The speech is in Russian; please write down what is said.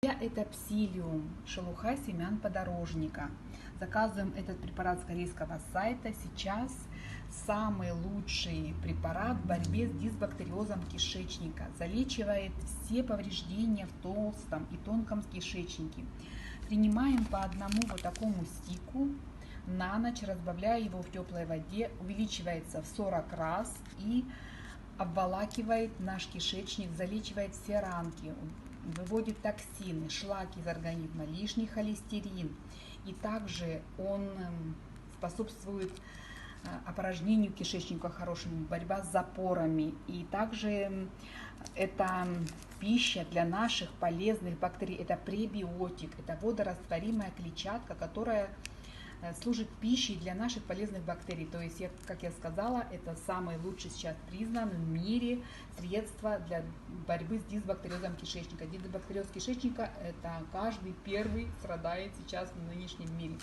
Это псилиум, шелуха семян подорожника. Заказываем этот препарат с корейского сайта. Сейчас самый лучший препарат в борьбе с дисбактериозом кишечника. Залечивает все повреждения в толстом и тонком кишечнике. Принимаем по одному вот такому стику на ночь, разбавляя его в теплой воде. Увеличивается в 40 раз и обволакивает наш кишечник, залечивает все ранки, выводит токсины, шлаки из организма, лишний холестерин. И также он способствует опорожнению кишечника хорошему, борьба с запорами. И также это пища для наших полезных бактерий, это пребиотик, это водорастворимая клетчатка, которая служит пищей для наших полезных бактерий. То есть, как я сказала, это самый лучший сейчас признан в мире средство для борьбы с дисбактериозом кишечника. Дисбактериоз кишечника — это каждый первый страдает сейчас в нынешнем мире.